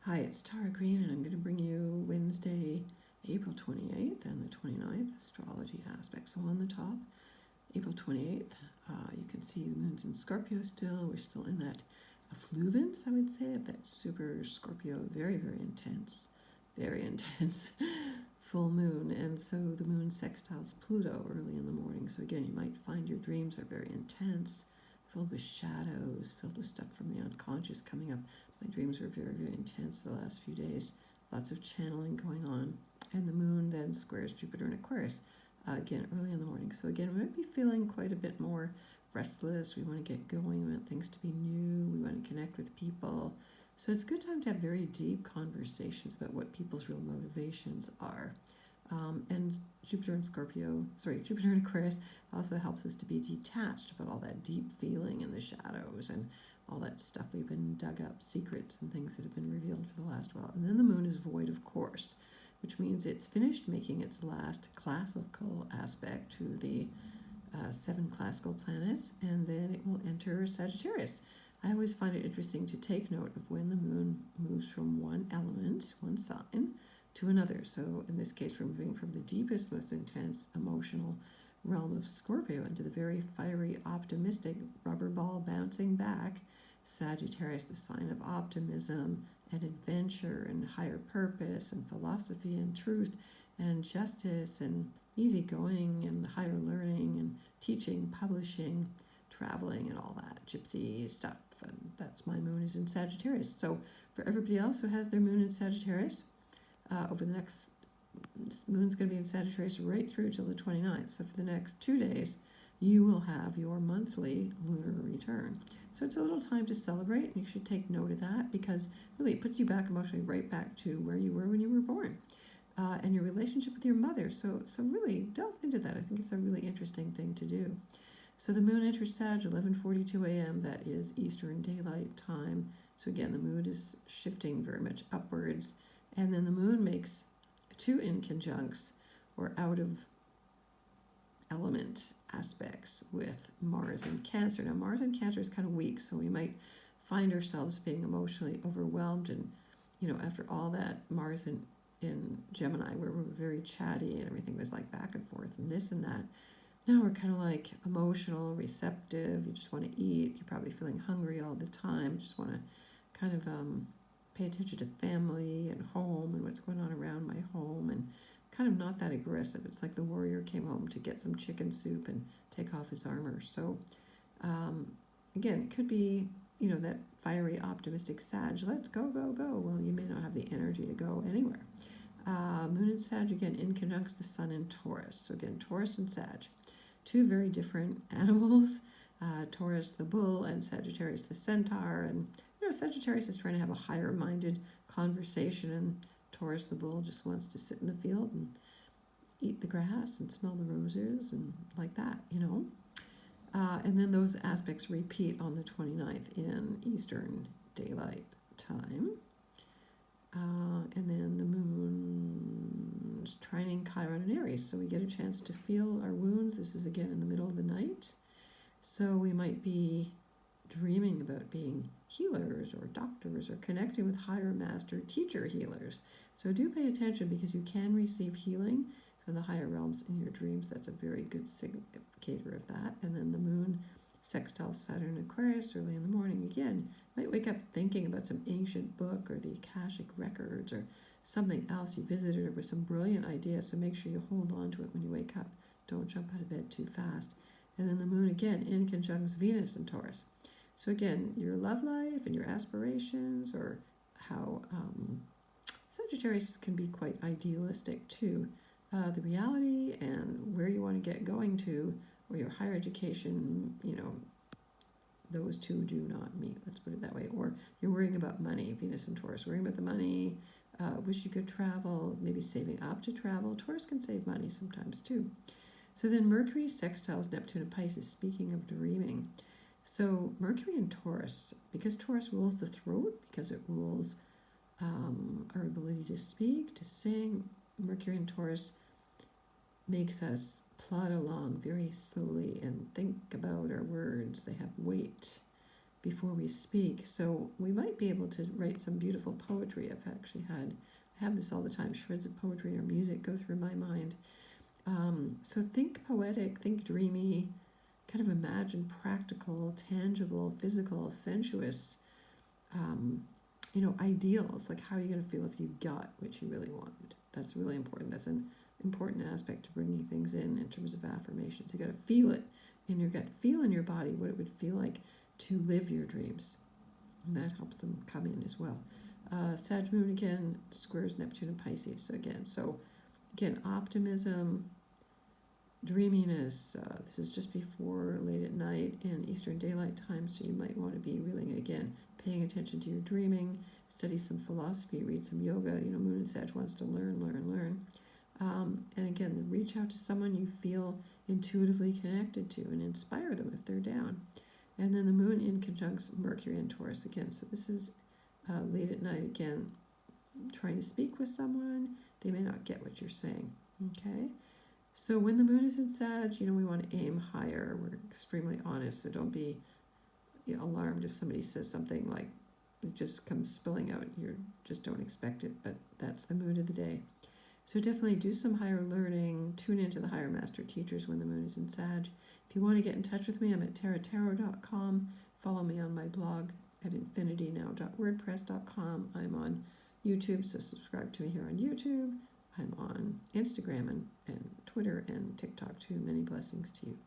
Hi, it's Tara Green, and I'm going to bring you Wednesday, April 28th and the 29th astrology aspect. So on the top, April 28th, you can see the moon's in Scorpio still. We're still in that effluence, I would say, of that super Scorpio, very, very intense full moon. And so the moon sextiles Pluto early in the morning. So again, you might find your dreams are very intense, filled with shadows, filled with stuff from the unconscious coming up. My dreams were very, very intense the last few days. Lots of channeling going on. And the moon then squares Jupiter in Aquarius, again, early in the morning. So again, we might be feeling quite a bit more restless. We want to get going. We want things to be new. We want to connect with people. So it's a good time to have very deep conversations about what people's real motivations are. And Jupiter in Aquarius also helps us to be detached about all that deep feeling in the shadows and all that stuff we've been dug up, secrets and things that have been revealed for the last while. And then the moon is void of course, which means it's finished making its last classical aspect to the 7 classical planets, and then it will enter Sagittarius. I always find it interesting to take note of when the moon moves from one element, one sign, to another. So in this case, we're moving from the deepest, most intense emotional realm of Scorpio into the very fiery, optimistic, rubber ball bouncing back Sagittarius, the sign of optimism and adventure and higher purpose and philosophy and truth and justice and easygoing and higher learning and teaching, publishing, traveling and all that gypsy stuff. And that's my moon is in Sagittarius. So for everybody else who has their moon in Sagittarius, over the next, moon's going to be in Sagittarius right through till the 29th. So for the next 2 days, you will have your monthly lunar return. So it's a little time to celebrate, and you should take note of that because really it puts you back emotionally right back to where you were when you were born, and your relationship with your mother. So really delve into that. I think it's a really interesting thing to do. So the moon enters Sag 11:42 a.m. That is Eastern Daylight Time. So again, the mood is shifting very much upwards. And then the moon makes 2 inconjuncts or out of element aspects with Mars and Cancer. Now, Mars and Cancer is kind of weak, so we might find ourselves being emotionally overwhelmed. And, after all that, Mars in Gemini, where we're very chatty and everything was like back and forth and this and that. Now we're kind of like emotional, receptive. You just want to eat. You're probably feeling hungry all the time. Just want to kind of pay attention to family and home and what's going on around my home and kind of not that aggressive. It's like the warrior came home to get some chicken soup and take off his armor. So again, it could be, that fiery, optimistic Sag. Let's go, go, go. Well, you may not have the energy to go anywhere. Moon and Sag, again, inconjuncts the sun in Taurus. So again, Taurus and Sag, 2 very different animals. Taurus the bull and Sagittarius the centaur. And Sagittarius is trying to have a higher-minded conversation, and Taurus the bull just wants to sit in the field and eat the grass and smell the roses and like that, And then those aspects repeat on the 29th in Eastern Daylight Time. And then the moon's trining Chiron and Aries, so we get a chance to feel our wounds. This is again in the middle of the night, so we might be dreaming about being healers or doctors or connecting with higher master teacher healers. So do pay attention because you can receive healing from the higher realms in your dreams. That's a very good significator of that. And then the moon sextiles Saturn in Aquarius early in the morning. Again, you might wake up thinking about some ancient book or the Akashic records or something else you visited or with some brilliant idea. So make sure you hold on to it when you wake up. Don't jump out of bed too fast. And then the moon again inconjuncts Venus in Taurus. So again, your love life and your aspirations, or how Sagittarius can be quite idealistic too. The reality and where you want to get going to, or your higher education, those 2 do not meet. Let's put it that way. Or you're worrying about money, Venus and Taurus, worrying about the money, wish you could travel, maybe saving up to travel. Taurus can save money sometimes too. So then Mercury sextiles Neptune and Pisces, speaking of dreaming. So Mercury in Taurus, because Taurus rules the throat, because it rules our ability to speak, to sing, Mercury in Taurus makes us plod along very slowly and think about our words. They have weight. before we speak. So we might be able to write some beautiful poetry. I have this all the time. Shreds of poetry or music go through my mind. So think poetic, think dreamy, kind of imagine practical, tangible, physical, sensuous, ideals. Like, how are you going to feel if you got what you really wanted? That's really important. That's an important aspect to bringing things in terms of affirmations. You got to feel it in your gut, feel in your body what it would feel like to live your dreams. And that helps them come in as well. Sag moon again squares Neptune and Pisces. So again, optimism, dreaminess. This is just before late at night in Eastern Daylight Time, so you might want to be really, again, paying attention to your dreaming, study some philosophy, read some yoga. Moon and Sag wants to learn. And again, reach out to someone you feel intuitively connected to and inspire them if they're down. And then the moon in conjuncts Mercury and Taurus again. So this is late at night again, trying to speak with someone. They may not get what you're saying. Okay? So when the moon is in Sag, we want to aim higher. We're extremely honest, so don't be alarmed if somebody says something like it just comes spilling out. You just don't expect it, but that's the mood of the day. So definitely do some higher learning. Tune into the higher master teachers when the moon is in Sag. If you want to get in touch with me, I'm at taratarot.com. Follow me on my blog at infinitynow.wordpress.com. I'm on YouTube, so subscribe to me here on YouTube. I'm on Instagram and Twitter and TikTok too. Many blessings to you.